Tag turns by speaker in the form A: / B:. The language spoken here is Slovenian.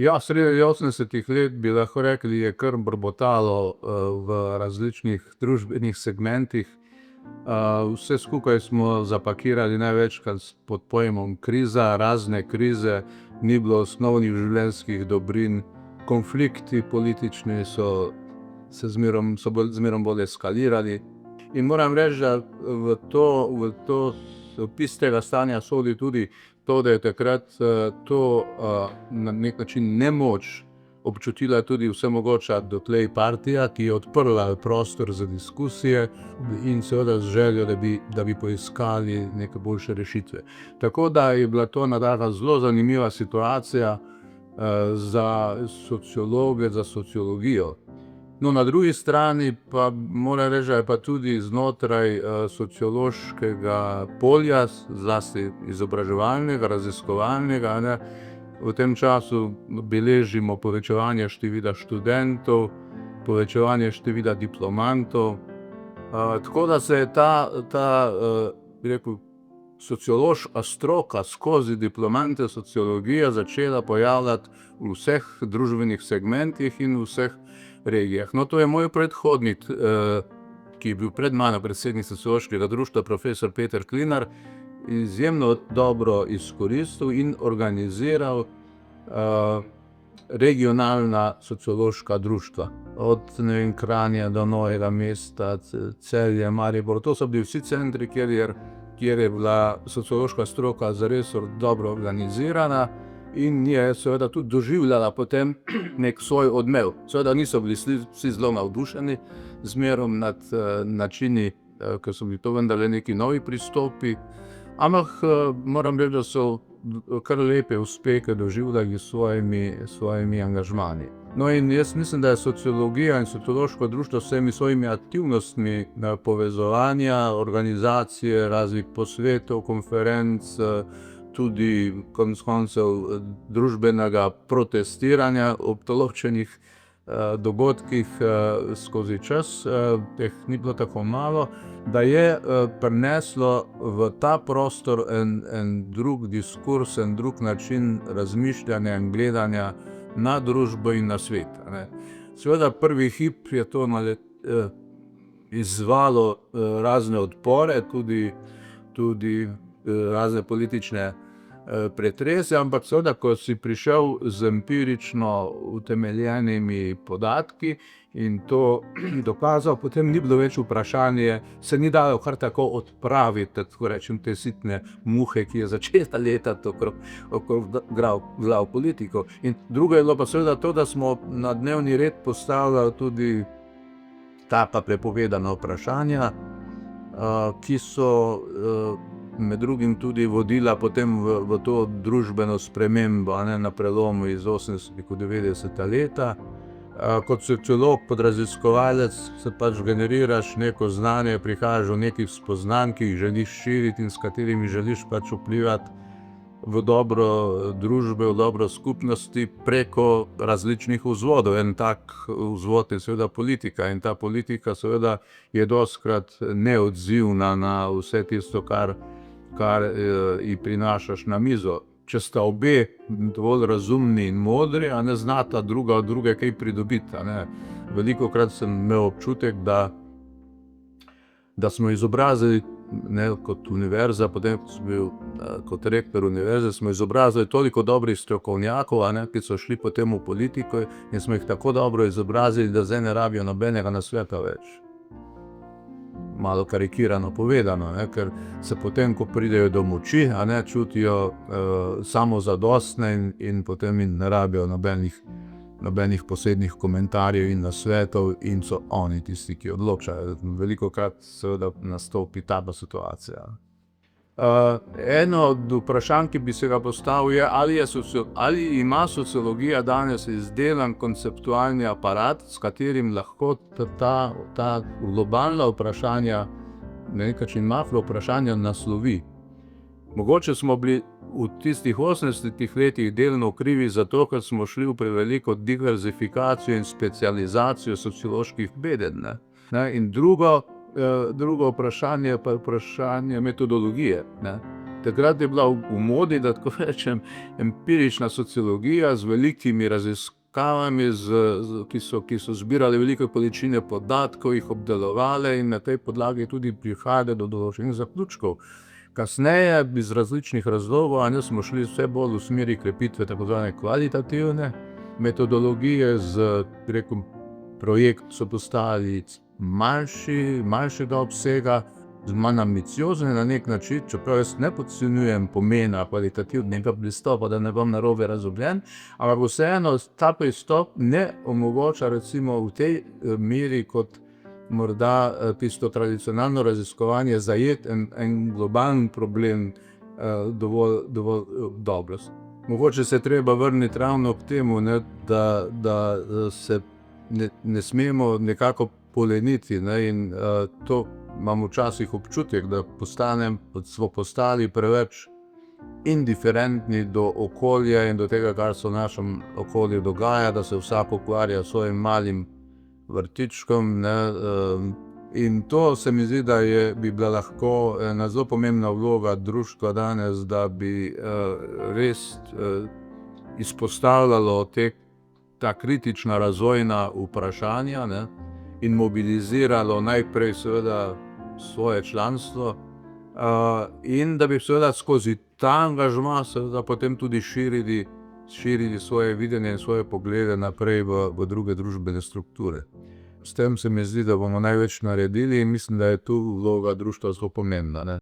A: Ja, sredi 80. let bi lahko rekli, je kar brbotalo v različnih družbenih segmentih. Vse skupaj smo zapakirali največkrat pod pojmom kriza, razne krize, ni bilo osnovnih življenjskih dobrin, konflikti politični so zmerom bolj eskalirali. In moram reči, da v to opis tega stanja sodi tudi to, da je takrat na nek način nemoč občutila tudi vsemogoča dotlej partija, ki je odprla prostor za diskusije in seveda z željo, da bi poiskali neke boljše rešitve. Tako da je bila to ena zelo zanimiva situacija za sociologe, za sociologijo. No, na drugi strani pa moram reči, da je pa tudi znotraj sociološkega polja, zlasti izobraževalnega, raziskovalnega, ne, v tem času beležimo povečevanje števila študentov, povečevanje števila diplomantov. Tako da se je bi rekel, sociološka stroka skozi diplomante sociologije začela pojavljati v vseh družbenih segmentih in v vseh regijah. No, to je moj predhodnik, ki je bil pred mano predsednik sociološkega društva, profesor Peter Klinar, izjemno dobro izkoristil in organiziral regionalna sociološka društva. Od Kranja do Novega mesta, Celje, Maribor, to so bili vsi centri, kjer je bila sociološka stroka zares dobro organizirana in je seveda tudi doživljala potem nek svoj odmev. Seveda niso bili vsi zelo navdušeni zmerom nad načini, ker so bili to vendarle neki novi pristopi, ampak moram reči, da so kar lepe uspehe doživljali s svojimi angažmani. No, in jaz mislim, da je sociologija in sociološko društvo s vsemi svojimi aktivnostmi povezovanja, organizacije raznih posvetov, konferenc, tudi konec koncev družbenega protestiranja ob določenih dogodkih skozi čas, teh ni bilo tako malo, da je prineslo v ta prostor en drug diskurs, en drug način razmišljanja in gledanja na družbo in na svet, ne. Seveda prvi hip je to izzvalo razne odpore, tudi razne politične pretrese, ampak seveda, ko si prišel z empirično utemeljenimi podatki in to dokazal, potem ni bilo več vprašanje, se ni dalo kar tako odpraviti, tako rečem, te sitne muhe, ki je začela letati okrog glav politikov. In drugo je bilo pa seveda to, da smo na dnevni red postavljali tudi taka prepovedana vprašanja, ki so med drugim tudi vodila potem v to družbeno spremembo, ne, na prelomu iz 80. v 90. leta. Kot sociolog, kot raziskovalec se pač generiraš neko znanje, prihajaš do nekih spoznanj, ki jih želiš širiti in s katerimi želiš pač vplivati v dobro družbe, v dobro skupnosti preko različnih vzvodov. En tak vzvod je seveda politika in ta politika seveda je dostikrat neodzivna na vse tisto, kar ji prinašaš na mizo. Če sta obe dovolj razumni in modri, a ne znata druga od druge kaj pridobiti, a ne. Velikokrat sem imel občutek, da smo izobrazili, ne, kot univerza, potem ko sem bil kot rektor univerze, smo izobrazili toliko dobrih strokovnjakov, a ne, ki so šli potem v politiko in smo jih tako dobro izobrazili, da zdaj ne rabijo nobenega nasveta več. Malo karikirano povedano, ne, ker se potem, ko pridejo do moči, a ne, čutijo samozadostne in potem ne rabijo nobenih posebnih komentarjev in nasvetov in so oni tisti, ki odločajo. Velikokrat seveda nastopi taka situacija. Eno od vprašanj, ki bi se ga postavil, je, ali ima sociologija danes izdelan konceptualni aparat, s katerim lahko ta globalna vprašanja, na nek način makro vprašanja, naslovi. Mogoče smo bili v tistih 80. letih delno krivi zato, ker smo šli v preveliko diverzifikacijo in specializacijo socioloških vedenj, ne. In drugo vprašanje pa je vprašanje metodologije, ne. Takrat je bila v modi, da tako rečem, empirična sociologija z velikimi raziskavami, ki so zbirali velike količine podatkov, jih obdelovali in na tej podlagi tudi prihajali do določenih zaključkov. Kasneje iz različnih razlogov smo šli vse bolj v smeri krepitve tako zvane kvalitativne metodologije, projekt so postali manjšega obsega, manj ambiciozni na nek način, čeprav jaz ne podcenjujem pomena kvalitativnega pristopa, da ne bom narobe razumljen, ampak vseeno ta pristop ne omogoča recimo v tej meri kot morda tisto tradicionalno raziskovanje zajeti en globalen problem dovolj dobro. Mogoče se je treba vrniti ravno k temu, da se ne smemo nekako poleniti, in to imam včasih občutek, da smo postali preveč indiferentni do okolja in do tega, kar se v našem okolju dogaja, da se vsak ukvarja s svojim malim vrtičkom, in to se mi zdi, da bi bila lahko ena zelo pomembna vloga društva danes, da bi res izpostavljalo ta kritična razvojna vprašanja, in mobiliziralo najprej seveda svoje članstvo, in da bi seveda skozi ta angažma seveda potem tudi širili svoje videnje in svoje poglede naprej v druge družbene strukture. S tem se mi zdi, da bomo največ naredili in mislim, da je tu vloga društva zelo pomembna,